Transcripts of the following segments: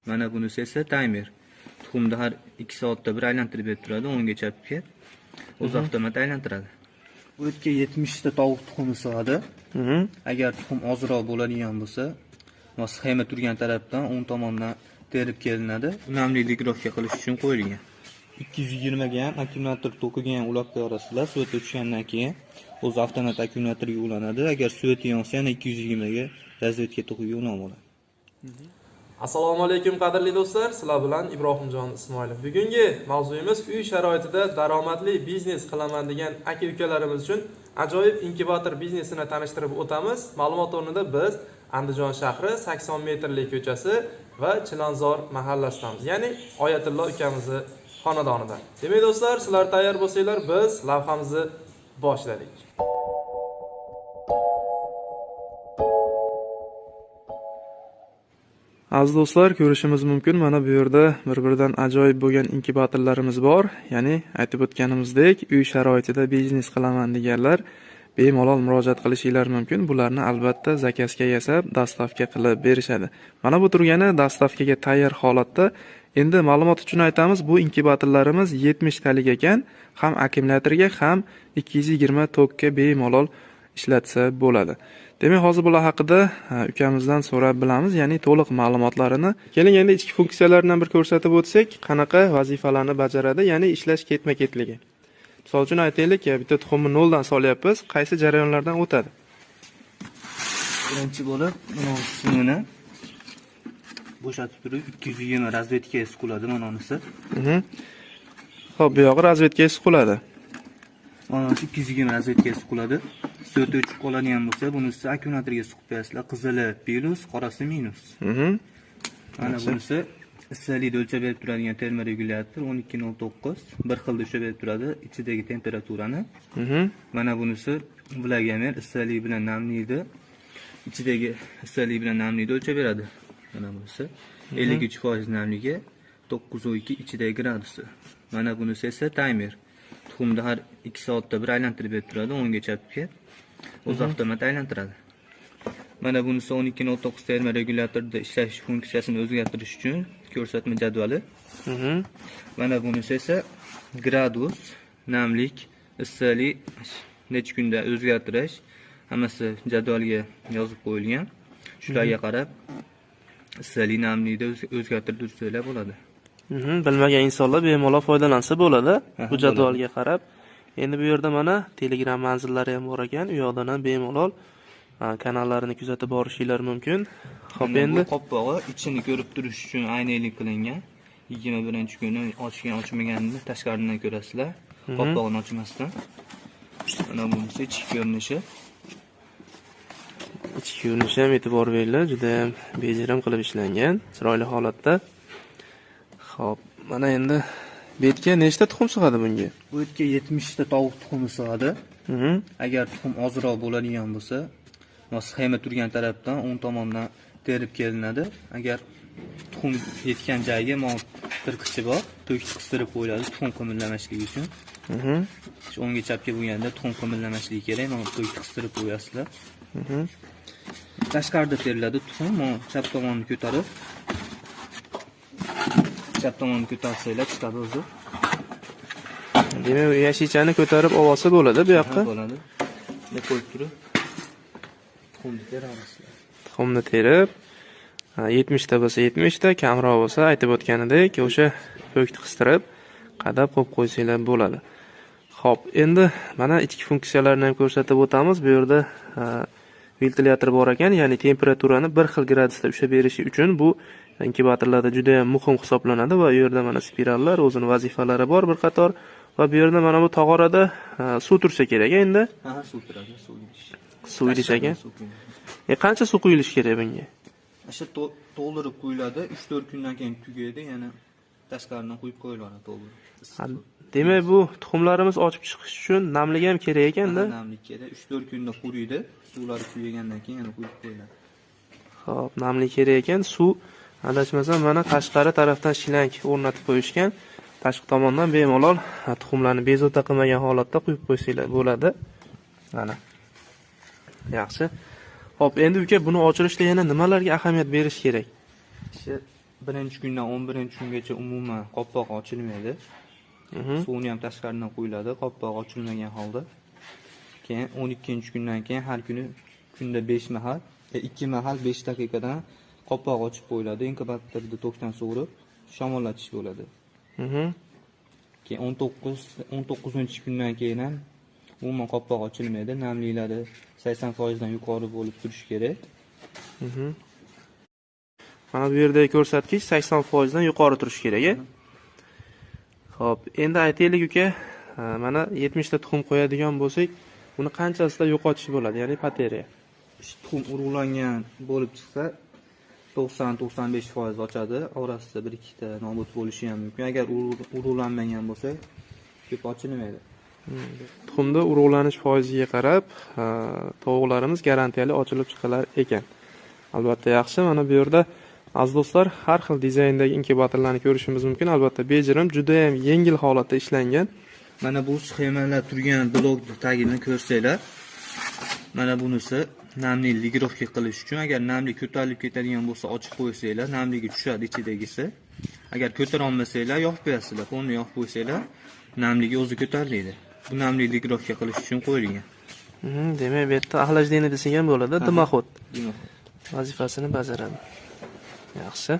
Mana bunisi esa timer. Tuxumni har 2 soatda bir aylantirib berib turadi, o'ngga chapga. O'zi avtomat aylantiradi. Bu yerga 70 ta tovuq tuxumi sig'adi. Agar tuxum ozroq bo'ladigan bo'lsa, sxema turgan tarafdan o'ng tomondan terib kelinadi. Namlikni girovga qilish uchun qo'yilgan. 220 ga ham akkumulyator to'qigan uloqqa yorasizlar. Suvat o'chgandan keyin o'zi avtomat akkumulyatorga ulanadi. Agar suvat yonsa, yana 220 ga razvedka to'qiga ulanib oladi. Assalomu alaykum qadrli do'stlar, sizlar bilan Ibrohimjon Ismoilov. Bugungi mavzuyimiz uy sharoitida daromadli biznes qilaman degan aka-ukalarimiz uchun ajoyib inkubator biznesini tanishtirib o'tamiz. Ma'lumot o'rnida biz Andijon shahri 80 metrlik ko'chasi va Chilonzor mahallasidamiz. Ya'ni Oyatullo ukamizni xonadonida. Demak do'stlar, sizlar tayyor bo'lsanglar, biz lavhamizni boshladik. Aziz do'stlar, ko'rishimiz mumkin. Mana bu yerda bir-biridan ajoyib bo'lgan inkubatorlarimiz bor. Ya'ni aytib o'tganimizdek, uy sharoitida biznes qilaman deganlar bemalol murojaat qilishingiz mumkin. Bularni albatta zakazga yasab, dastavka qilib berishadi. Mana bu turgani dastavkaga tayyor holatda. Endi ma'lumot uchun aytamiz, bu inkubatorlarimiz 70 talik ekan, ham akkumulyatorga, ham 220 tokka bemalol ishlatsa bo'ladi. Demak, hozir bular haqida ukamizdan so'rab bilamiz, ya'ni to'liq ma'lumotlarini. Keling, endi ichki funksiyalaridan bir ko'rsatib o'tsak, qanaqa vazifalarni bajaradi, ya'ni ishlash ketma-ketligi. Misol uchun aytaylik, bitta tuxumni noldan solyapmiz, qaysi jarayonlardan o'tadi? Birinchi bo'lib, mana suvini bo'shatib turib 220 razvedka suqiladi, mana bunisi. Xo'p, bu yog'i razvedka suqiladi. Mana 220 razvedka suqiladi. Suvat o'chib qoladigan bo'lsa, bunisi akkumulyatorga suqib berasizlar. Qizili plus, qorasi minus. Mana bunisi issiqlikni o'lchab berib turadigan termoregulyator 1209, bir xilda ushlab berib turadi ichidagi temperaturani. Mana bunisi vlagomer, issiqlik bilan namlikni, ichidagi issiqlik bilan namlikni o'lchab beradi. Mana bunisi 53% namligi, 9.2 ichidagi gradusi. Mana bunisi esa timer. Tuxumni har 2 soatda bir aylantirib berib turadi, o'ngga chapga. O'zi avtomat aylantiradi. Mana bunisi 1209 termoregulyatorda ishlash funksiyasini o'zgartirish uchun ko'rsatma jadvali. Mana bunisi esa gradus, namlik, issiqlik necha kunda o'zgartirish hammasi jadvalga yozib qo'yilgan. Shularga qarab issiqlik, namlikni o'zgartirib tursanglar bo'ladi. Bilmagan insonlar bemalol foydalansa bo'ladi bu jadvalga qarab. Endi bu yerda mana Telegram manzillari ham bor ekan. U yoqdan ham bemalol kanallarini kuzatib borishingiz mumkin. Xo'p, endi qoplog'i ichini ko'rib turish uchun aynalik qilingan. 21-kuni ochmaganini tashqaridan ko'rasizlar. Qoplog'ini ochmasdan. Mana bunisi ichki ko'rinishi. Ichki ko'rinishi ham e'tibor beringlar, juda ham bejirim qilib ishlangan, chiroyli holatda. Xo'p, mana endi betga nechta tuxum sig'adi bunga? Bu yerga 70 ta tovuq tuxumi sig'adi. Agar tuxum ozroq bo'ladigan bo'lsa, sxema turgan tarafdan o'ng tomondan terib kelinadi. Agar tuxum yetgan joyga tirqichi bor, to'kni qistirib qo'yiladi tuxum qimirlamashligi uchun. O'ngga chapga bo'lganda tuxum qimirlamashligi kerak, mana to'kni qistirib qo'yasizlar. Tashqarida teriladi tuxum, chap tomonni ko'tarib ko'tarsanglar chiqadi o'zi. Demak, yashichani ko'tarib olsa bo'ladi bu yoqqa. Bo'ladi. Deb qo'yib turib tuxumni teramiz. Tuxumni terib 70 ta bo'lsa 70 ta, kamroq bo'lsa aytib o'tganidek, o'sha pokni qistirib qadab qo'yib qo'ysanglar bo'ladi. Xo'p, endi mana ichki funksiyalarni ham ko'rsatib o'tamiz. Bu yerda ventilyator bor ekan, ya'ni temperaturani bir xil gradusda ushlab berishi uchun bu inkubatorlarda juda ham muhim hisoblanadi va bu yerda mana spirallar, o'zining vazifalari bor bir qator va bu yerda mana bu tog'orada suv tursa kerak endi. Suv turadi, suv idish ekan. Qancha suv quyilishi kerak bunga? O'sha to'ldirib quyiladi, 3-4 kundan keyin tugaydi, yana tashqaridan quyib qo'yiladi to'ldirib. Demak, bu tuxumlarimiz ochib chiqish uchun namlik ham kerak ekanda. Namlik kerak, 3-4 kunda quriydi, suvlari kuyigandan keyin yana quyib qo'yiladi. Xo'p, namlik kerak ekan, suv adashmasam mana tashqari tarafdan shlank o'rnatib qo'yishgan. Tashqi tomondan bemalol tuxumlarni bezovta qilmagan holatda quyib qo'ysanglar bo'ladi. Mana. Yaxshi. Xo'p, endi uka, buni ochirishda yana nimalarga ahamiyat berish kerak? birinchi kundan 11-kungacha umuman qopqog'i ochilmaydi. Suvni ham tashqaridan quyiladi, qopqog'i ochilmagan holda. Keyin 12-kundan keyin har kuni kunda 5 mahal, 2 mahal 5 daqiqadan qopqog'i ochib qo'yiladi. Inkubatorda tokdan sug'urib shamollatish bo'ladi. Keyin 19-kundan keyin ham umuman qopqog'i ochilmaydi. Namliklari 80% dan yuqori bo'lib turishi kerak. Mana bu yerdagi ko'rsatkich 80% dan yuqori turishi kerak. Xo'p, endi aytaylik uka, mana 70 ta tuxum qo'yadigan bo'lsak, uni qanchasida yo'qotish bo'ladi, ya'ni pateriya? Tuxum urug'langan bo'lib chiqsa 90-95% ochadi. Orasida 1-2 ta nobud bo'lishi ham mumkin. Agar urug'lanmagan bo'lsa, ko'p ochilmaydi. Tuxumda urug'lanish foiziga qarab, tovuqlarimiz garantiyali ochilib chiqilar ekan. Albatta yaxshi. Mana bu yerda aziz do'stlar, har xil dizayndagi inkubatorlarni ko'rishimiz mumkin. Albatta bejirim, juda ham yengil holatda ishlangan. Mana bu sxemalar turgan blok tagini ko'rsanglar, mana bunisi namlik ligirovka qilish uchun. Agar namlik ko'tarilib ketadigan bo'lsa, ochib qo'ysanglar, namligi tushadi ichidagisi. Agar ko'tara olmasanglar, yopib qo'yasizlar. Fonni yopib qo'ysanglar, namligi o'zi ko'tariladi. Bu namlik ligirovka qilish uchun qo'yilgan. Demak, bu yerda axlajleni desak ham bo'ladi, dimoxod. Vazifasini bajaradi. Yaxshi.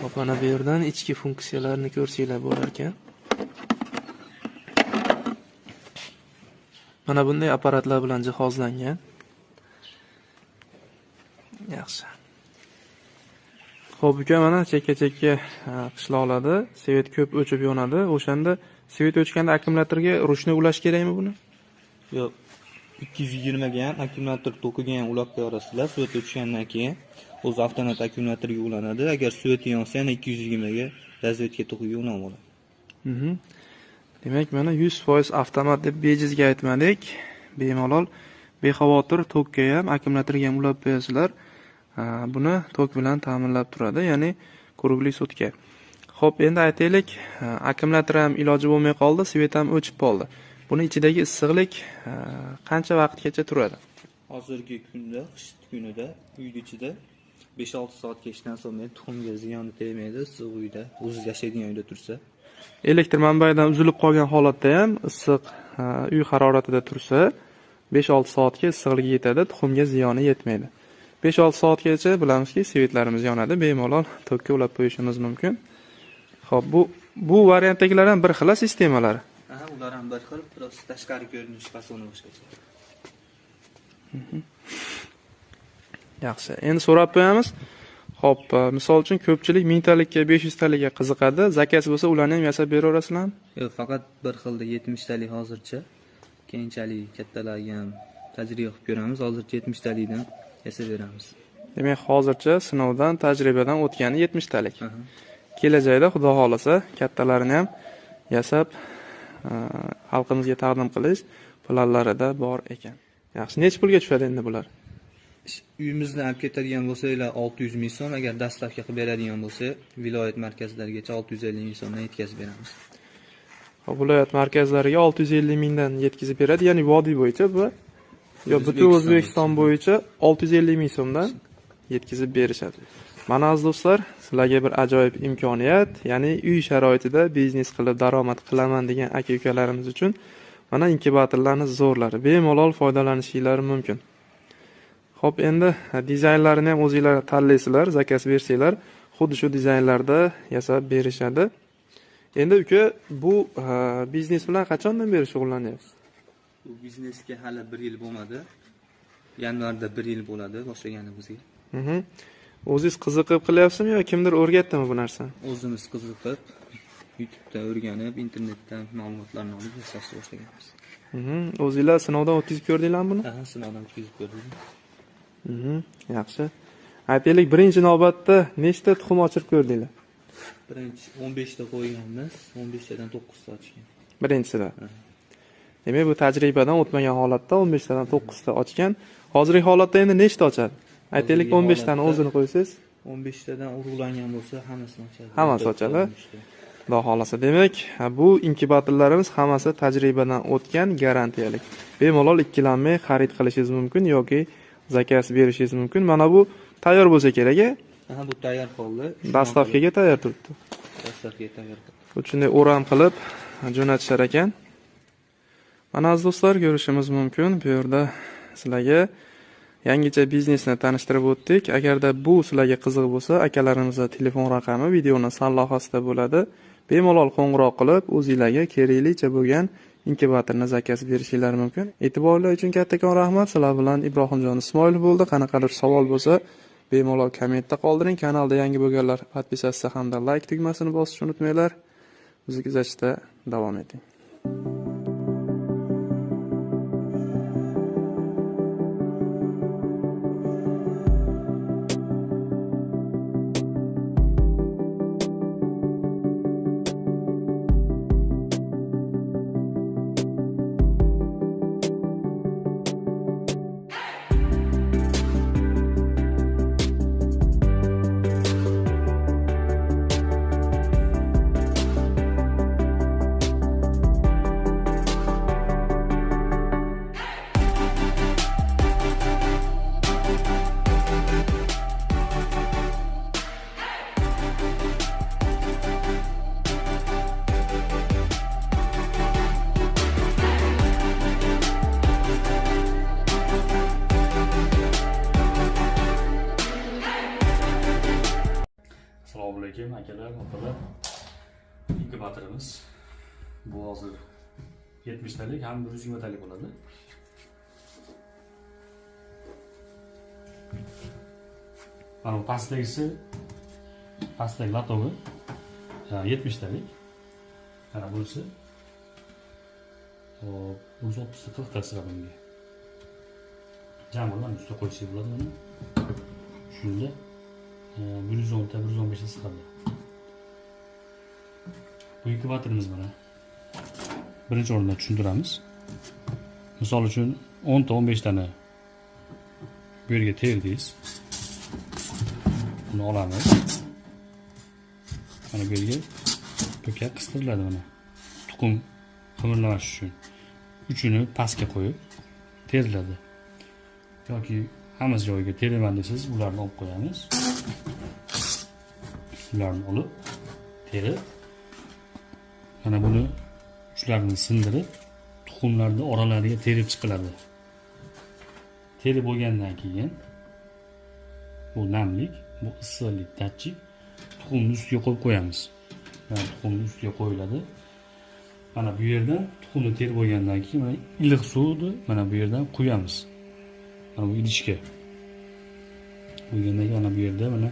Hop, mana bu yerdan ichki funksiyalarni ko'rsanglar bo'lar ekan. Mana bunday apparatlar bilan jihozlangan. Yaxshi. Xo'p, uka, mana chekka-chekka qishloqlarda svet ko'p o'chib yonadi. O'shanda svet o'chganda akkumulyatorga ruchni ulash kerakmi buni? Yo'q. 220 ga ham akkumulyator tokiga ham ulab qo'yasizlar. Svet o'chgandan keyin o'zi avtomat akkumulyatorga ulanadi. Agar svet yonsa, yana 220 ga razvedka tokiga ulanadi. Demak, mana 100% avtomat deb bejizga aytmadik. Bemalol, bexavotir tokka ham, akkumulyatorga ham ulab qo'yasizlar. Buni tok bilan ta'minlab turadi, ya'ni quruqli sutka. Xo'p, endi aytaylik, akkumulyator ham iloji bo'lmay qoldi, svet ham o'chib qoldi. Buni ichidagi issiqlik qancha vaqtgacha turadi? Hozirgi kunda, qish kunida uyning ichida 5-6 soatga ishdan so'ng tuxumga ziyoni tegmaydi, issiq uyda, o'zi yashaydigan uyda tursa. Elektr manbayidan uzilib qolgan holatda ham issiq uy haroratida tursa, 5-6 soatga issiqligi yetadi, tuxumga ziyoni yetmaydi. 5-6 soatgacha bilamizki, svetlarimiz yonadi, bemalol tokka ulab qo'yishimiz mumkin. Xo'p, bu variantdagilar ham bir xil sistemalari. Ular ham bir xil, biroz tashqari ko'rinish fasoni boshqacha. Yaxshi. Endi so'rab qo'yamiz. Xo'p, misol uchun ko'pchilik 1000 talikka, 500 talikka qiziqadi. Zakaz bo'lsa, ularni ham yasab beraverasizlarmi? Yo'q, faqat bir xilda 70 talik hozircha. Keyinchalik kattalarga ham tajriba qilib ko'ramiz. Hozircha 70 talikdan yasab beramiz. Demak, hozircha sinovdan, tajribadan o'tgani 70 talik. Kelajakda xudo xolasa kattalarini ham yasab xalqimizga taqdim qilish planlarida bor ekan. Yaxshi, necha pulga tushadi endi bular? Uyimizdan olib ketadigan bo'lsanglar 600 ming so'm, agar dastavka qilib beradigan bo'lsa, viloyat markazlarigacha 650 ming so'mdan yetkazib beramiz. Viloyat markazlariga 650 mingdan yetkazib beradi, ya'ni vodiy bo'yicha bu yo butun O'zbekiston bo'yicha 650 ming so'mdan yetkazib berishadi. Mana aziz do'stlar, sizlarga bir ajoyib imkoniyat, ya'ni uy sharoitida biznes qilib daromad qilaman degan aka-ukalarimiz uchun mana inkubatorlarning zo'rlari bemalol foydalanishingiz mumkin. Xo'p, endi dizaynlarini ham o'zingizlar tanlaysizlar, zakaz bersanglar, xuddi shu dizaynlarda yasab berishadi. Endi uka, bu biznes bilan qachondan beri shug'ullanyapsiz? Bu biznesga hali 1 yil bo'lmadi. Yanvarda 1 yil bo'ladi boshlaganimizga. O'zingiz qiziqib qilyapsizmi yo kimdir o'rgatdimi bu narsani? O'zimiz qiziqib, YouTube'da o'rganib, internetdan ma'lumotlarni olib yasashni boshlaganmiz. O'zingizlar sinovdan o'tkazib ko'rdinglarmi buni? Ha, sinovdan o'tkazib ko'rdik. Yaxshi. Aytaylik, birinchi navbatda nechta tuxum ochib ko'rdinglar? Birinchi 15 ta qo'yganmiz, 15 tadan 9 ta ochgan. Birinchisida. Demak, bu tajribadan o'tmagan holatda 15 tadan 9 ta ochgan. Hozirgi holatda endi nechta ochadi? Aytaylik, 15 tani o'zini qo'ysangiz, 15 tadan urug'langan bo'lsa, hammasini ochadi. Hammasi ochadi. Xudo xolasa. Demak, bu inkubatorlarimiz hammasi tajribadan o'tgan, garantiyalik. Bemalol ikkilanmay xarid qilishingiz mumkin yoki zakaz berishingiz mumkin. Mana bu tayyor bo'lsa kerak, Aha, bu tayyor holda. Dastavkaga tayyor turibdi. Dastavkaga tayyor. Shunday o'ram qilib jo'natishar ekan. Mana aziz do'stlar, ko'rishimiz mumkin. Bu yerda sizlarga yangicha biznesni tanishtirib o'tdik. Agarda bu sizlarga qiziq bo'lsa, akalarimizning telefon raqami videoning sarlavhasida bo'ladi. Bemalol qo'ng'iroq qilib, o'zingizlarga keraklicha bo'lgan inkubatorni zakaz berishingiz mumkin. E'tiborlar uchun kattakon rahmat. Sizlar bilan Ibrohimjon Ismoilov bo'ldi. Qanaqadir savol bo'lsa, bemalol kommentda qoldiring. Kanalda yangi bo'lganlar podpisatsiya hamda like tugmasini bosishni unutmanglar. Bizni kuzatishda davom eting. Assalomu alaykum akalar, opalar. İnkubatorimiz bu hozir 70 talik ham 120 talik bo'ladi. Mana bu pastdagi latovi 70 talik. Mana bunisi 30-40 ta sig'adi bunga. Jami bilan ustiga qo'ysak bo'ladi buni. Shunda 110 ta 115 ta sig'adi. Bu inkubatorimiz mana. Birinchi o'rinda tushuntiramiz. Misol uchun 10 ta 15 tani bu yerga terdingiz. Buni olamiz. Mana bu yerga po'kat qistiriladi mana. Tuxum qimirlamash uchun. Uchini pastga qo'yib teriladi. Yoki hammasi joyiga teraman desiz, ularni olib qo'yamiz. Ularni olib terib, mana buni uchlarini sindirib, tuxumlarni oralariga terib chiqiladi. Terib bo'lgandan keyin bu namlik, bu issiqlik datchik tuxumni ustiga qo'yib qo'yamiz. Mana tuxumni ustiga qo'yiladi. Mana bu yerdan tuxumni terib bo'lgandan keyin mana iliq suvni mana bu yerdan quyamiz. Mana bu idishga. Quygandan keyin mana bu yerda mana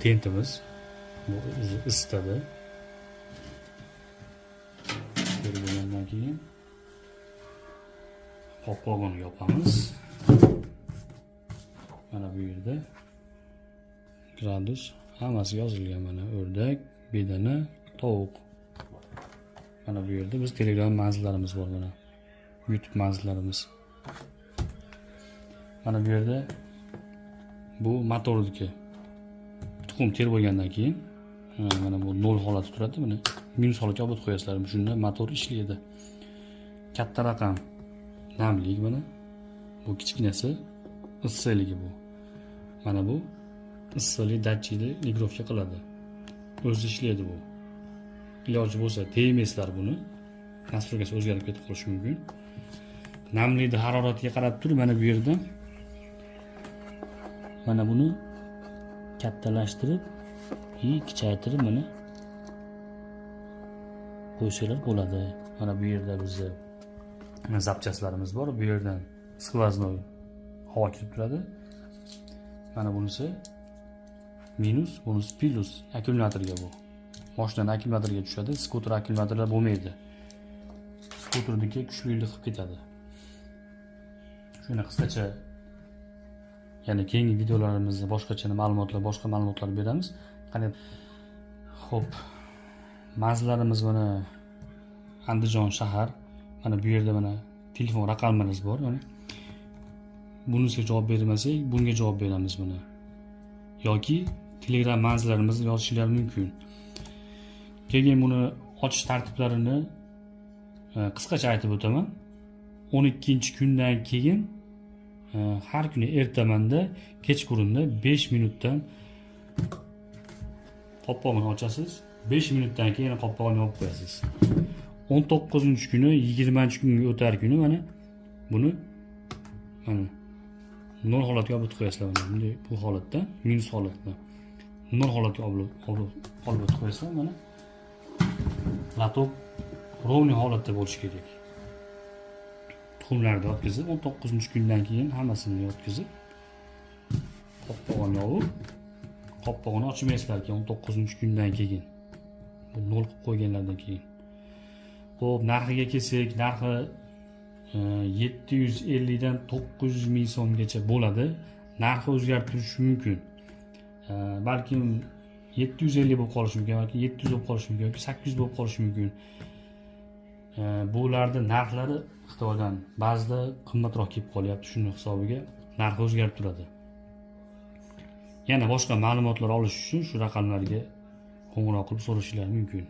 tentimiz bu isitadi. Terib bo'lgandan keyin qopqog'ini yopamiz. Mana bu yerda gradus hammasi yozilgan, mana o'rdak, bedana, tovuq. Mana bu yerda biz Telegram manzillarimiz bor, mana YouTube manzillarimiz. Mana bu yerda bu motordiki. Tuxum terib bo'lgandan keyin mana bu 0 holati turadi, mana minus holatga olib qo'yasizlar. Shunda motor ishlaydi. Katta raqam namlik mana. Bu kichkinasi issiqligi bu. Mana bu issiqlik datchikni ligrovka qiladi. O'zi ishlaydi bu. Iloji bo'lsa tegmaysizlar buni. Nastroykasi o'zgarib ketib qolishi mumkin. Namlikni haroratiga qarab turib mana bu yerdan mana buni kattalashtirib, kichaytirib mana qo'ysalar bo'ladi. Mana bu yerda bizda zapchastlarimiz bor. Bu yerdan skvoznoy havo kirib turadi. Mana bunisi minus, bunisi plus akkumulyatorga bu. Mashinaning akkumulyatoriga tushadi. Skuter akkumulyatorlar bo'lmaydi. Skuterniki kuchlilik qilib ketadi. Shuni qisqacha ya'ni keyingi videolarimizda boshqa ma'lumotlar beramiz. Qani xo'p, manzillarimiz mana Andijon shahar. Mana bu yerda mana telefon raqamimiz bor, mana. Bunisiga javob bermasak, bunga javob beramiz buni. Yoki Telegram manzillarimizni yozishingiz mumkin. Keyin buni ochish tartiblarini qisqacha aytib o'taman. 12-kundan keyin har kuni ertamanda kechqurunda 5 minutdan qopqog'ini ochasiz. 5 minutdan keyin qopqog'ini yopib qo'yasiz. 19-kuni 20-kunga o'tar kuni mana buni mana nol holatga olib qo'yasizlar. Mana bunday bu holatda, minus holatda nol holatga olib qo'yasizlar. Mana lotok ровный holatda bo'lishi kerak. Tuxumlarni yotkizib 19-kundan keyin hammasini yotkizib qopqog'ini yopib qopqog'ini ochmaysizlar keyin 19-kundan keyin. Bu nol qilib qo'yganlardan keyin. Xo'p, narxiga kelsak, narxi 750 dan 900 ming so'mgacha bo'ladi. Narxi o'zgarib turishi mumkin. Balkim 750 bo'lib qolishi mumkin, yoki 700 bo'lib qolishi mumkin, yoki 800 bo'lib qolishi mumkin. Bularda narxlari Xitoydan ba'zida qimmatroq kelib qolyapti, shuning hisobiga narxi o'zgarib turadi. Yana boshqa ma'lumotlar olish uchun shu raqamlarga qo'ng'iroq qilib so'rashingiz mumkin.